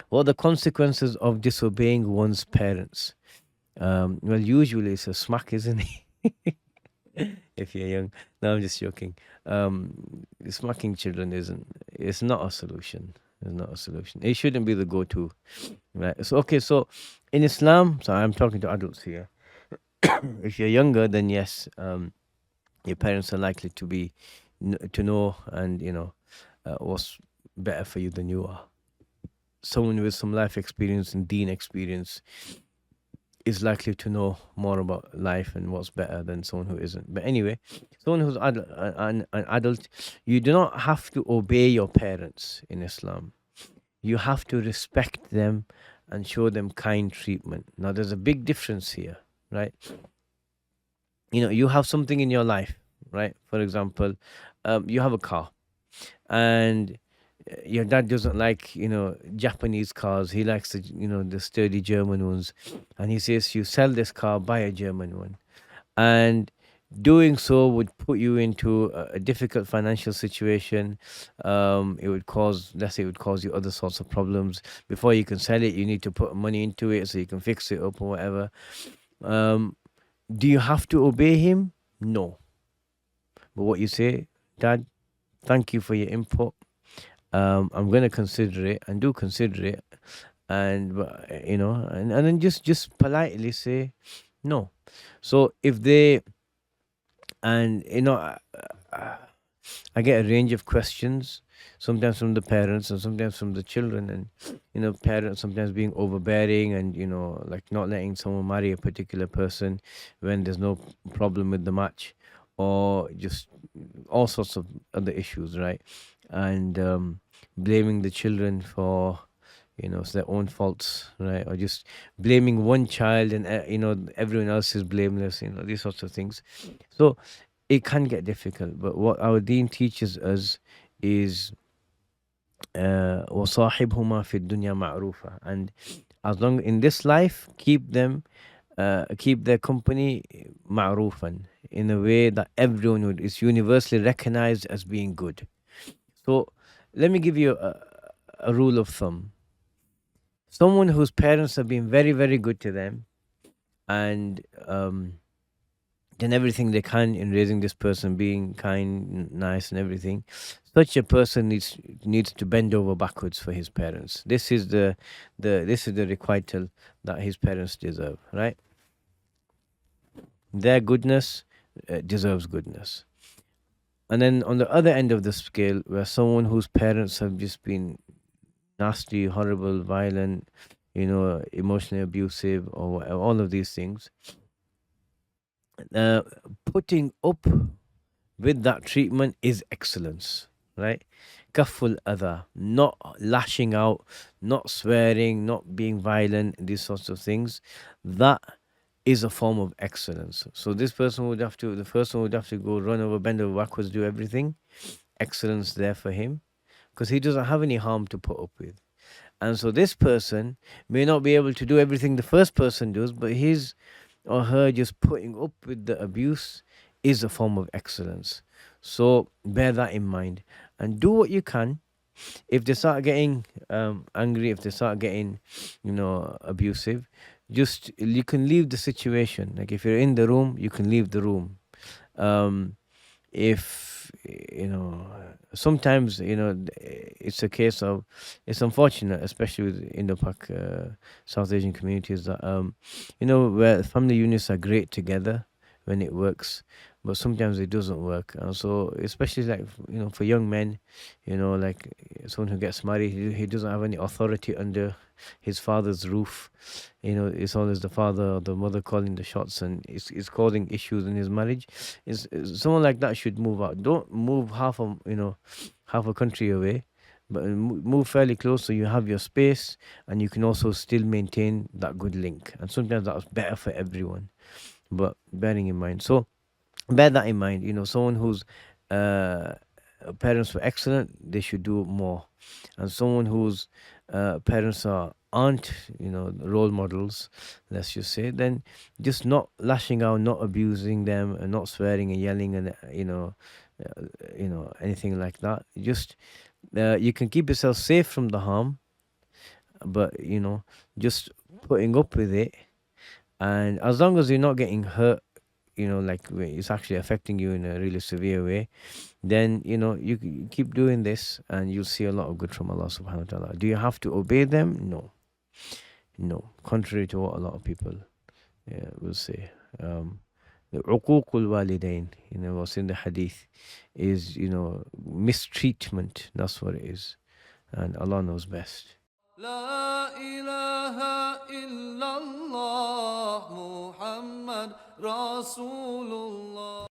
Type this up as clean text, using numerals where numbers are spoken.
What are the consequences of disobeying one's parents? Well, usually it's a smack, isn't it? If you're young. No, I'm just joking. Smacking children isn't. It's not a solution. It's not a solution. It shouldn't be the go-to, right? So okay. So in Islam, so I'm talking to adults here. If you're younger, then yes, your parents are likely to be to know and what's better for you than you are. Someone with some life experience and deen experience is likely to know more about life and what's better than someone who isn't. But anyway, someone who's an adult, you do not have to obey your parents in Islam. You have to respect them and show them kind treatment. Now, there's a big difference here, right? You have something in your life, right? For example, you have a car, and your dad doesn't like Japanese cars. He likes the sturdy German ones, and he says you sell this car, buy a German one. And doing so would put you into a difficult financial situation. It would cause, let's say, it would cause you other sorts of problems. Before you can sell it, you need to put money into it so you can fix it up or whatever. Do you have to obey him? No. But what you say, Dad, thank you for your input. I'm going to consider it, and do consider it, and and then just politely say no. So if they, and I get a range of questions, sometimes from the parents and sometimes from the children, and parents sometimes being overbearing and like not letting someone marry a particular person when there's no problem with the match, or just all sorts of other issues, right? And blaming the children for it's their own faults, right? Or just blaming one child and everyone else is blameless, these sorts of things. So it can get difficult, but what our deen teaches us is وَصَاحِبْهُمَا فِي الدُّنْيَا مَعْرُوفًا, and as long in this life, keep their company ma'rufan, in a way that everyone would is universally recognized as being good. So let me give you a rule of thumb. Someone whose parents have been very, very good to them, and done everything they can in raising this person, being kind, nice, and everything. Such a person needs to bend over backwards for his parents. This is the requital that his parents deserve, right? Their goodness deserves goodness. And then on the other end of the scale, where someone whose parents have just been nasty, horrible, violent, emotionally abusive, or all of these things, uh, putting up with that treatment is excellence, right? Kaful other, not lashing out, not swearing, not being violent, these sorts of things. That is a form of excellence. So the person would have to go run over, bend over backwards, do everything. Excellence there for him, because he doesn't have any harm to put up with. And so this person may not be able to do everything the first person does, but his or her just putting up with the abuse is a form of excellence. So bear that in mind and do what you can. If they start getting angry, if they start getting, abusive, just you can leave the situation. Like if you're in the room, you can leave the room. If sometimes it's a case of, it's unfortunate, especially with Indo-Pak South Asian communities, that where family units are great together when it works, but sometimes it doesn't work. And so especially like for young men, like someone who gets married, he doesn't have any authority under his father's roof. It's always the father or the mother calling the shots, and it's causing issues in his marriage. Someone like that should move out. Don't move half a country away, but move fairly close so you have your space and you can also still maintain that good link. And sometimes that's better for everyone. But bearing in mind, so bear that in mind. Someone whose uh, parents were excellent, they should do more. And someone whose parents aren't role models, let's just say, then just not lashing out, not abusing them, and not swearing and yelling, and anything like that. Just you can keep yourself safe from the harm, But just putting up with it, and as long as you're not getting hurt, like where it's actually affecting you in a really severe way, then you keep doing this and you'll see a lot of good from Allah subhanahu wa ta'ala. Do you have to obey them? No. No, contrary to what a lot of people will say. The uququl walidain, what's in the hadith is, mistreatment. That's what it is. And Allah knows best. لا إله إلا الله محمد رسول الله